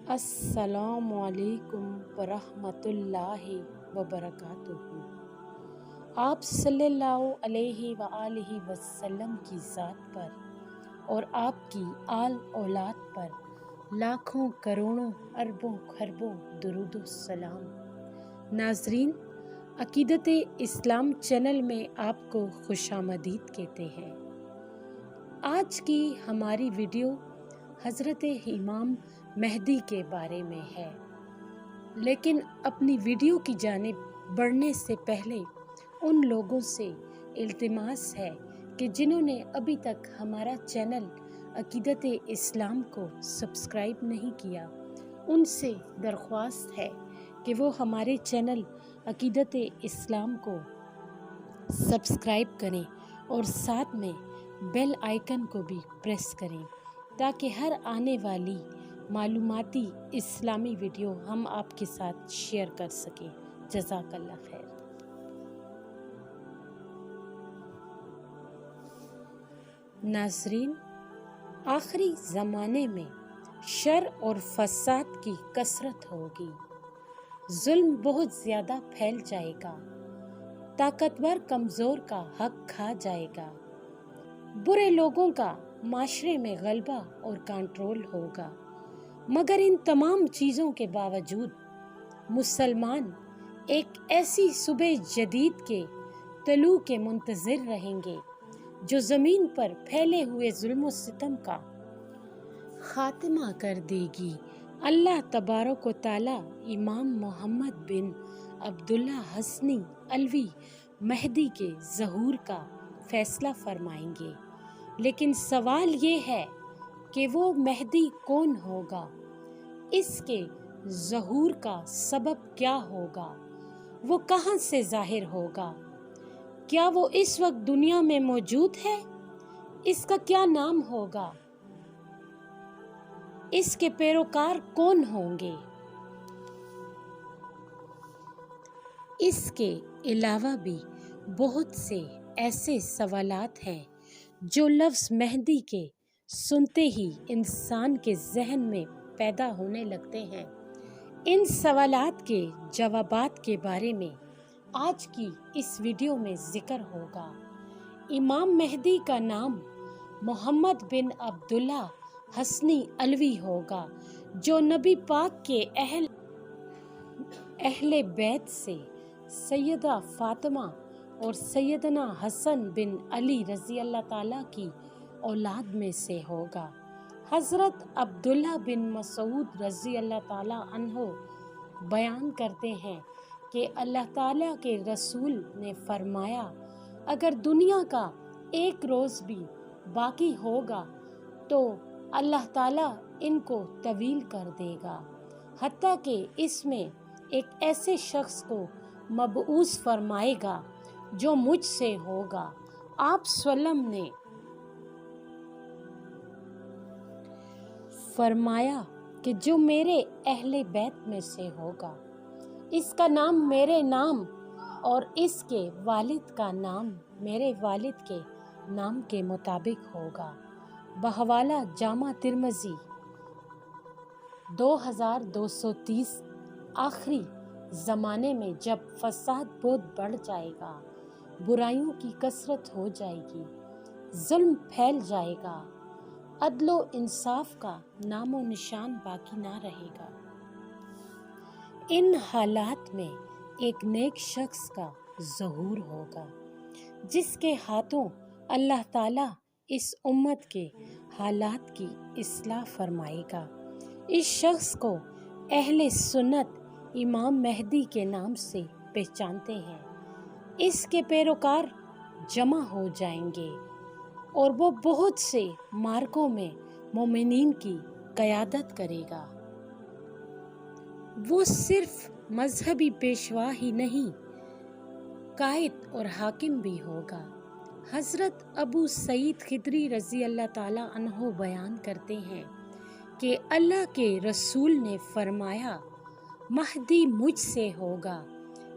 अस्सलामु अलैकुम वरहमतुल्लाहि वबरकातुहू। आप सल्लल्लाहु अलैहि वआलिहि वसल्लम की ज़ात पर और आपकी आल औलाद पर लाखों करोड़ों अरबों खरबों दुरूद सलाम। नाज़रीन, अकीदत इस्लाम चैनल में आपको खुशामदीद कहते हैं। आज की हमारी वीडियो हज़रत इमाम मेहदी के बारे में है, लेकिन अपनी वीडियो की जानिब बढ़ने से पहले उन लोगों से इल्तिमास है कि जिन्होंने अभी तक हमारा चैनल अकीदत इस्लाम को सब्सक्राइब नहीं किया, उनसे दरख्वास्त है कि वो हमारे चैनल अकीदत इस्लाम को सब्सक्राइब करें और साथ में बेल आइकन को भी प्रेस करें ताकि हर आने वाली मालूमाती इस्लामी वीडियो हम आपके साथ शेयर कर सकें। जज़ाकल्लाह खैर। नाज़रीन, आखिरी ज़माने में शर और फसाद की कसरत होगी, जुल्म बहुत ज़्यादा फैल जाएगा, ताकतवर कमज़ोर का हक खा जाएगा, बुरे लोगों का माशरे में गलबा और कंट्रोल होगा। मगर इन तमाम चीज़ों के बावजूद मुसलमान एक ऐसी सुबह जदीद के तलू के मुंतज़िर रहेंगे जो ज़मीन पर फैले हुए जुल्म सितम का खात्मा कर देगी। अल्लाह तबारक व तआला इमाम मोहम्मद बिन अब्दुल्ला हसनी अलवी मेहदी के ज़हूर का फैसला फरमाएंगे। लेकिन सवाल ये है कि वो मेहदी कौन होगा, इसके ज़हूर का सबब क्या होगा, वो कहाँ से ज़ाहिर होगा, क्या वो इस वक्त दुनिया में मौजूद है, इसका क्या नाम होगा, इसके पैरोकार कौन होंगे। इसके अलावा भी बहुत से ऐसे सवालात हैं जो लफ्ज़ मेहदी के सुनते ही इंसान के जहन में पैदा होने लगते हैं। इन सवालात के जवाबात के बारे में आज की इस वीडियो में ज़िक्र होगा। इमाम मेहदी का नाम मोहम्मद बिन अब्दुल्ला हसनी अलवी होगा, जो नबी पाक के अहले बैत से सैयदा फातिमा और सैयदना हसन बिन अली रज़ी अल्लाह ताला की औलाद में से होगा। हज़रत अब्दुल्ला बिन मसूद रज़ी अल्लाह ताला अन्हो बयान करते हैं कि अल्लाह ताला के रसूल ने फरमाया, अगर दुनिया का एक रोज़ भी बाकी होगा तो अल्लाह ताला इनको तवील कर देगा, हत्ता कि इसमें एक ऐसे शख्स को मबऊस फरमाएगा जो मुझसे होगा। आप सल्लम ने फरमाया कि जो मेरे अहले बैत में से होगा, इसका नाम मेरे नाम और इसके वालिद का नाम मेरे वालिद के नाम के मुताबिक होगा। बहवाला जामा तिरमिज़ी 2230। आखिरी ज़माने में जब फसाद बहुत बढ़ जाएगा, बुराइयों की कसरत हो जाएगी, जुल्म फैल जाएगा, अदलो इंसाफ का नामो निशान बाकी ना रहेगा। इन हालात में एक नेक शख्स का ज़हूर होगा जिसके हाथों अल्लाह ताला इस उम्मत के हालात की इस्लाह फरमाएगा। इस शख्स को अहले सुन्नत इमाम मेहदी के नाम से पहचानते हैं। इसके पैरोकार जमा हो जाएंगे और वो बहुत से मार्कों में मोमिनीन की क़यादत करेगा। वो सिर्फ मजहबी पेशवा ही नहीं, कायद और हाकिम भी होगा। हज़रत अबू सईद खिदरी रज़ी अल्लाह ताला अन्हो बयान करते हैं कि अल्लाह के रसूल ने फरमाया, महदी मुझसे होगा,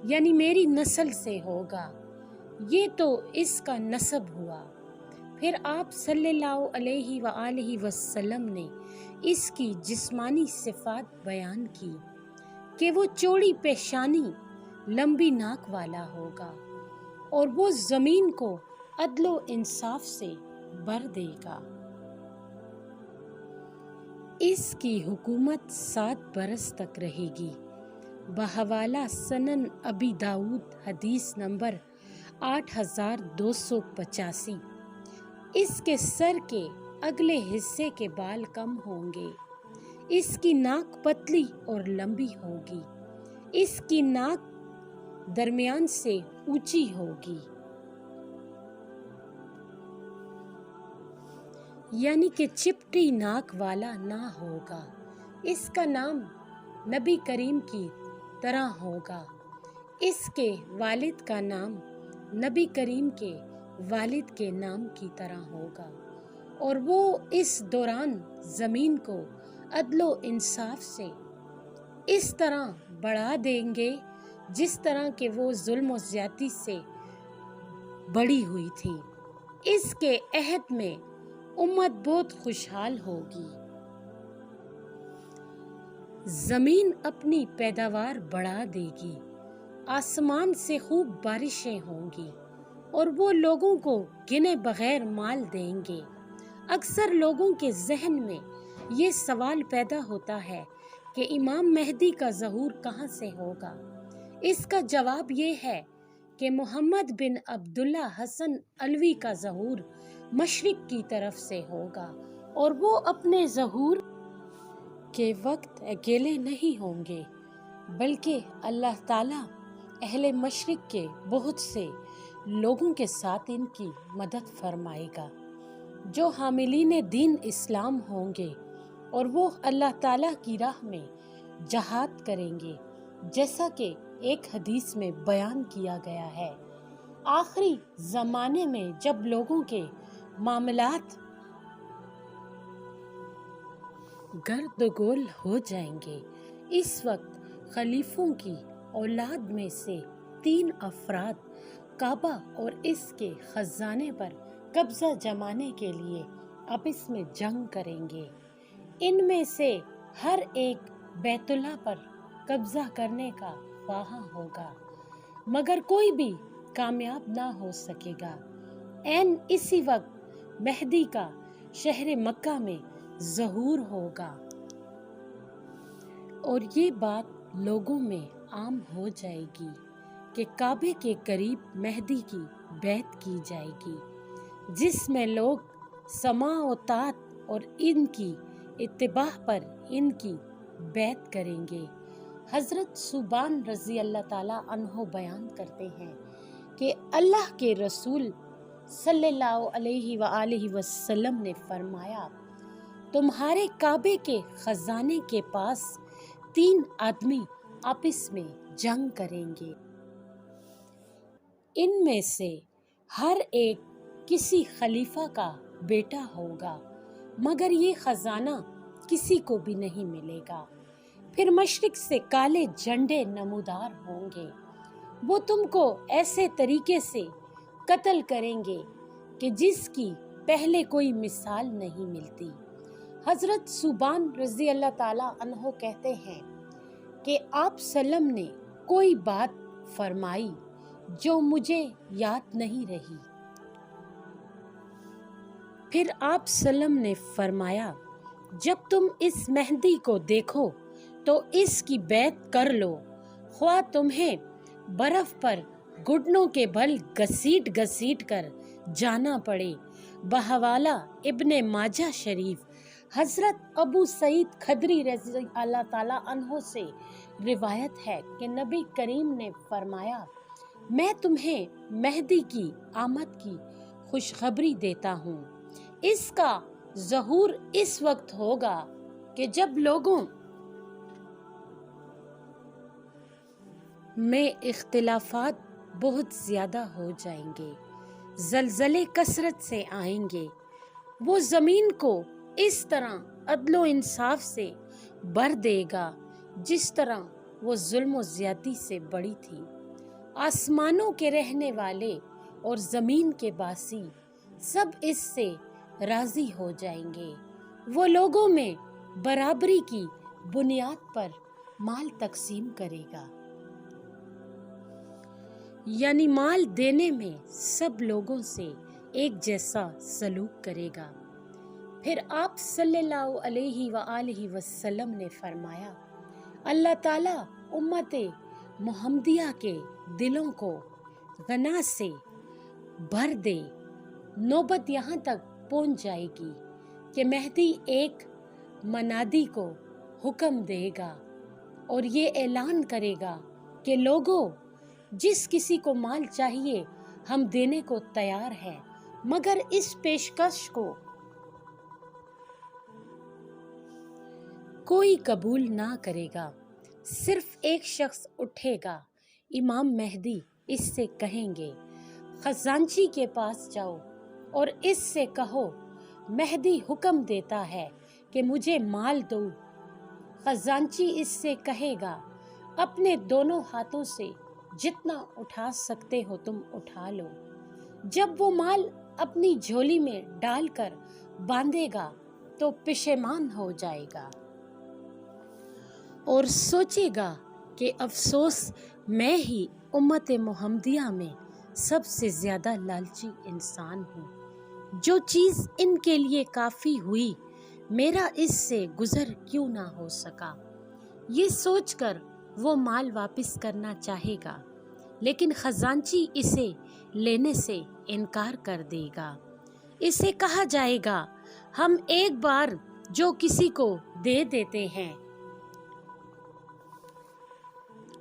यानी मेरी नस्ल से होगा। ये तो इसका नसब हुआ। پھر آپ صلی اللہ علیہ وآلہ وسلم نے اس کی جسمانی صفات بیان کی کہ وہ چوڑی پیشانی، لمبی ناک والا ہوگا اور وہ زمین کو عدل و انصاف سے بھر دے گا۔ اس کی حکومت 7 برس تک رہے گی۔ بحوالہ سنن ابی داؤد حدیث نمبر 8285۔ اس کے سر کے اگلے حصے کے بال کم ہوں گے۔ اس کی ناک پتلی اور لمبی ہوگی۔ اس کی ناک درمیان سے اونچی ہوگی، یعنی کہ چپٹی ناک والا نہ ہوگا۔ اس کا نام نبی کریم کی طرح ہوگا۔ اس کے والد کا نام نبی کریم کے والد کے نام کی طرح ہوگا، اور وہ اس دوران زمین کو عدل و انصاف سے اس طرح بڑھا دیں گے جس طرح کہ وہ ظلم و زیادتی سے بڑھی ہوئی تھی۔ اس کے عہد میں امت بہت خوشحال ہوگی۔ زمین اپنی پیداوار بڑھا دے گی، آسمان سے خوب بارشیں ہوں گی، اور وہ لوگوں کو گنے بغیر مال دیں گے۔ اکثر لوگوں کے ذہن میں یہ سوال پیدا ہوتا ہے کہ امام مہدی کا ظہور کہاں سے ہوگا؟ اس کا جواب یہ ہے کہ محمد بن عبداللہ حسن علوی کا ظہور مشرق کی طرف سے ہوگا، اور وہ اپنے ظہور کے وقت اکیلے نہیں ہوں گے، بلکہ اللہ تعالیٰ اہل مشرق کے بہت سے لوگوں کے ساتھ ان کی مدد فرمائے گا جو حاملین دین اسلام ہوں گے، اور وہ اللہ تعالیٰ کی راہ میں جہاد کریں گے، جیسا کہ ایک حدیث میں بیان کیا گیا ہے۔ آخری زمانے میں جب لوگوں کے معاملات گرد و گول ہو جائیں گے، اس وقت خلیفوں کی اولاد میں سے 3 افراد کعبہ اور اس کے خزانے پر قبضہ جمانے کے لیے آپس میں جنگ کریں گے۔ ان میں سے ہر ایک بیت اللہ پر قبضہ کرنے کا خواہاں ہوگا، مگر کوئی بھی کامیاب نہ ہو سکے گا۔ عین اسی وقت مہدی کا شہر مکہ میں ظہور ہوگا، اور یہ بات لوگوں میں عام ہو جائے گی کہ کعبے کے قریب مہدی کی بیعت کی جائے گی، جس میں لوگ سماع و طاعت اور ان کی اتباع پر ان کی بیعت کریں گے۔ حضرت ثوبان رضی اللہ تعالیٰ عنہ بیان کرتے ہیں کہ اللہ کے رسول صلی اللہ علیہ وآلہ وسلم نے فرمایا، تمہارے کعبے کے خزانے کے پاس 3 آدمی آپس میں جنگ کریں گے۔ ان میں سے ہر ایک کسی خلیفہ کا بیٹا ہوگا، مگر یہ خزانہ کسی کو بھی نہیں ملے گا۔ پھر مشرق سے کالے جھنڈے نمودار ہوں گے، وہ تم کو ایسے طریقے سے قتل کریں گے کہ جس کی پہلے کوئی مثال نہیں ملتی۔ حضرت ثوبان رضی اللہ تعالیٰ عنہ کہتے ہیں کہ آپ سلم نے کوئی بات فرمائی جو مجھے یاد نہیں رہی۔ پھر آپ سلم نے فرمایا، جب تم اس مہدی کو دیکھو تو اس کی بیعت کر لو، خواہ تمہیں برف پر گھٹنوں کے بل گھسیٹ گھسیٹ کر جانا پڑے۔ بحوالہ ابن ماجہ شریف حضرت ابو سعید خدری رضی اللہ تعالیٰ عنہ سے روایت ہے کہ نبی کریم نے فرمایا، میں تمہیں مہدی کی آمد کی خوشخبری دیتا ہوں۔ اس کا ظہور اس وقت ہوگا کہ جب لوگوں میں اختلافات بہت زیادہ ہو جائیں گے، زلزلے کثرت سے آئیں گے، وہ زمین کو اس طرح عدل و انصاف سے بھر دے گا جس طرح وہ ظلم و زیادتی سے بڑی تھی۔ آسمانوں کے رہنے والے اور زمین کے باسی सब इससे राजी हो जाएंगे। वो लोगों में बराबरी की बुनियाद पर माल तकसीम करेगा, यानी माल देने में सब लोगों से एक जैसा सलूक करेगा। फिर आप सल्लल्लाहु अलैहि वआलिहि वसल्लम ने फरमाया, अल्लाह ताला उम्मते मुहम्मदिया के दिलों को गना से भर दे। नौबत यहाँ तक पहुँच जाएगी कि मेहदी एक मनादी को हुक्म देगा और ये ऐलान करेगा कि लोगों, जिस किसी को माल चाहिए हम देने को तैयार हैं, मगर इस पेशकश को कोई कबूल ना करेगा। सिर्फ एक शख्स उठेगा। इमाम मेहदी इससे कहेंगे, खजांची के पास जाओ और इससे कहो, मेहदी हुक्म देता है कि मुझे माल दो। खजांची इससे कहेगा, अपने दोनों हाथों से जितना उठा सकते हो तुम उठा लो। जब वो माल अपनी झोली में डालकर बांधेगा तो पेशेमान हो जाएगा और सोचेगा कि अफसोस, मैं ही उम्मत मुहम्मदिया में सबसे ज़्यादा लालची इंसान हूँ। जो चीज़ इनके लिए काफ़ी हुई, मेरा इससे गुज़र क्यों ना हो सका। ये सोचकर वो माल वापस करना चाहेगा, लेकिन खजांची इसे लेने से इनकार कर देगा। इसे कहा जाएगा, हम एक बार जो किसी को दे देते हैं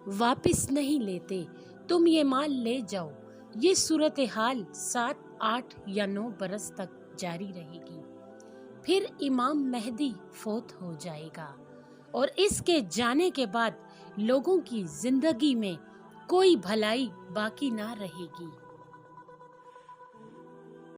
वापस नहीं लेते, तुम ये माल ले जाओ। ये सूरत हाल 7, 8 या 9 बरस तक जारी रहेगी। फिर इमाम मेहदी फौत हो जाएगा और इसके जाने के बाद लोगों की जिंदगी में कोई भलाई बाकी ना रहेगी।